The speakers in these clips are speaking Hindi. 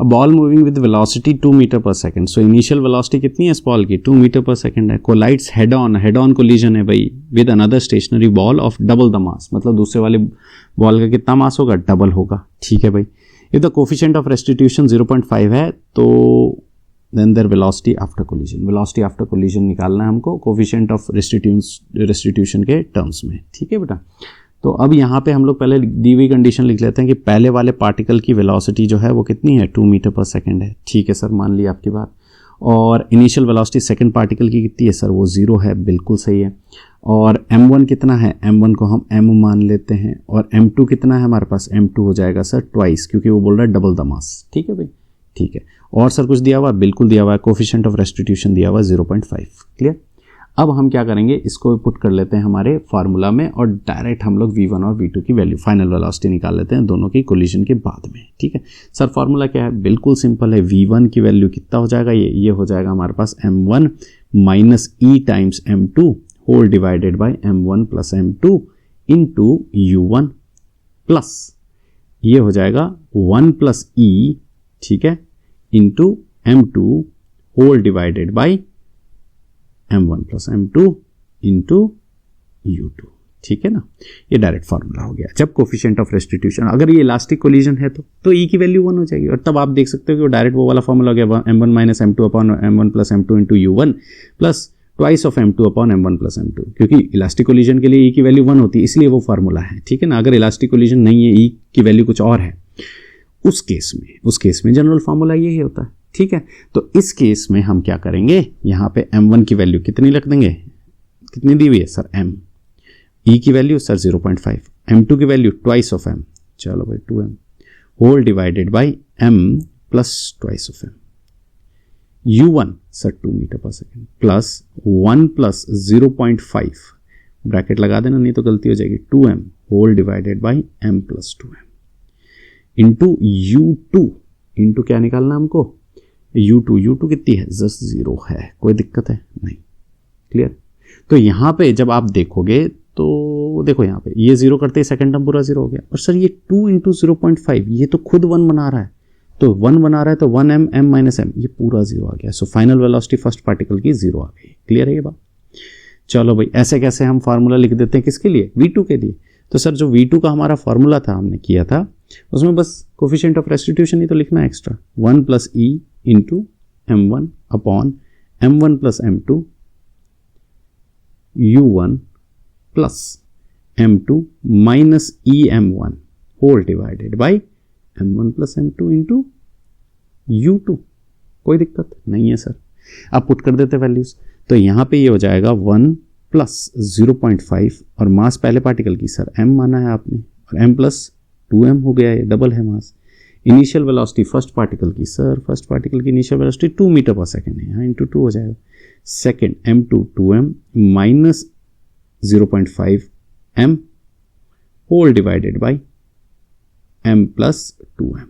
A ball moving with velocity 2 meter पर सेकंड, सो इनिशियल वेलोसिटी कितनी है इस बॉल की 2 मीटर पर सेकंड है, कोलाइड्स हेड ऑन कोलिजन है भाई with another stationary ball of double the mass, मतलब दूसरे वाले बॉल का कितना मास होगा, डबल होगा, ठीक है भाई। If the coefficient of restitution 0.5 है तो then their velocity after collision, velocity after collision निकालना है हमको कोफिशिएंट ऑफ रेस्टिट्यूशन के टर्म्स में, ठीक है बेटा। तो अब यहाँ पे हम लोग पहले दी हुई कंडीशन लिख लेते हैं कि पहले वाले पार्टिकल की वेलोसिटी जो है वो कितनी है 2 मीटर पर सेकंड है, ठीक है सर, मान ली आपकी बात। और इनिशियल वेलोसिटी सेकंड पार्टिकल की कितनी है सर, वो 0 है, बिल्कुल सही है। और m1 कितना है, m1 को हम m मान लेते हैं, और m2 कितना है हमारे पास, m2 हो जाएगा सर ट्वाइस, क्योंकि वो बोल रहा है डबल द मास, ठीक है भाई, ठीक है। और सर कुछ दिया हुआ, बिल्कुल दिया हुआ है, कोफिशिएंट ऑफ रेस्टिट्यूशन दिया हुआ 0.5, क्लियर। अब हम क्या करेंगे, इसको पुट कर लेते हैं हमारे फार्मूला में और डायरेक्ट हम लोग v1 और v2 की वैल्यू फाइनल वेलोसिटी निकाल लेते हैं दोनों की कोलिजन के बाद में, ठीक है। सर फार्मूला क्या है, बिल्कुल सिंपल है, v1 की वैल्यू कितना हो जाएगा, ये हो जाएगा हमारे पास m1 minus e times m2 whole divided by m1 plus m2 into u1 plus ये हो जाएगा 1 प्लस e, ठीक है, into m2 whole divided by m1 plus m2 into u2, ठीक है ना। ये डायरेक्ट फार्मूला हो गया। जब कोफिशिएंट ऑफ रेस्टिट्यूशन, अगर ये इलास्टिक कोलिजन है तो e की वैल्यू 1 हो जाएगी, और तब आप देख सकते हो कि वो डायरेक्ट वो वाला फार्मूला हो गया m1 minus m2 upon m1 plus m2 into u1 plus twice of m2 upon m1 plus m2, क्योंकि इलास्टिक कोलिजन के लिए e की वैल्यू 1 होती है, इसलिए वो फार्मूला है, ठीक है ना। अगर इलास्टिक कोलिजन नहीं है, e की वैल्यू कुछ और है, उस केस में जनरल फार्मूला यही होता है, ठीक है। तो इस केस में हम क्या करेंगे, यहाँ पे m1 की वैल्यू कितनी रख देंगे, कितनी दी हुई है सर m, e की वैल्यू सर 0.5, m2 की वैल्यू ट्वाइस ऑफ m, चलो भाई 2m whole divided by m plus twice of m, u1 sir 2 meter पर सेकेंड प्लस 1 प्लस 0.5 ब्रैकेट लगा देना, नहीं तो गलती हो जाएगी, 2m whole divided by m plus 2m into u2, into क्या निकालना हमको, u2 कितनी है, जस्ट 0 है, कोई दिक्कत है नहीं, क्लियर। तो यहाँ पे जब आप देखोगे तो देखो यहाँ पे ये 0 करते ही सेकंड टर्म पूरा 0 हो गया, और सर ये 2 इंटू 0.5 ये तो खुद 1 बना रहा है, तो 1 बना रहा है तो 1m m माइनस m, ये पूरा 0 आ गया। So final velocity first particle की 0 आ गई, क्लियर है ये बात। चलो भाई, ऐसे कैसे हम फार्मूला लिख देते हैं, किसके लिए, v2 के लिए। तो सर जो v2 का हमारा फार्मूला था हमने किया था, उसमें बस कोफिशिएंट ऑफ रेस्टिट्यूशन ही तो लिखना है extra, 1 plus e into m1 upon m1 plus m2 u1 plus m2 minus e m1 whole divided by m1 plus m2 into u2, कोई दिक्कत नहीं है सर। आप पुट कर देते वैल्यूज, तो यहाँ पे ये हो जाएगा 1 प्लस 0.5 और मास पहले पार्टिकल की सर m माना है आपने, और m प्लस 2m हो गया, ये डबल है mass. Initial velocity first particle की, सर फर्स्ट पार्टिकल की इनिशियल वेलोसिटी 2 मीटर पर सेकेंड है, यहाँ इंटू 2 हो जाएगा, second m2 2m minus 0.5 m whole divided by m plus 2m,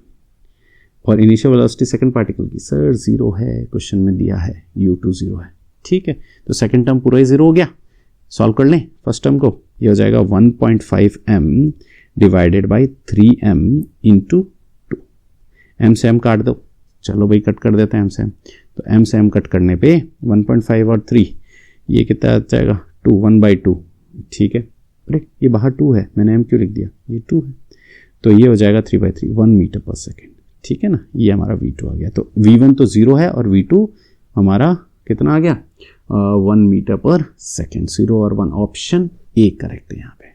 और इनिशियल वेलोसिटी सेकेंड पार्टिकल की सर 0 है, क्वेश्चन में दिया है u2 0 है, ठीक है। तो सेकेंड टर्म पूरा ही 0 हो गया, सॉल्व कर लें फर्स्ट टर्म को, ये हो जाएगा 1.5 m divided by 3m into 2, m से m काट दो, चलो भाई कट कर देते हैं m से m, तो m से m कट करने पे 1.5 और 3 ये कितना आ जाएगा 2, 1/2, ठीक है। अरे ये बाहर 2 है, मैंने m क्यों लिख दिया, ये 2 है, तो ये हो जाएगा 3/3 1 मीटर पर सेकेंड, ठीक है ना। ये हमारा v2 आ गया, तो v1 तो 0 है और v2 हमारा कितना आ गया 1 मीटर पर सेकेंड, 0 और 1, ऑप्शन ए करेक्ट है यहाँ पे।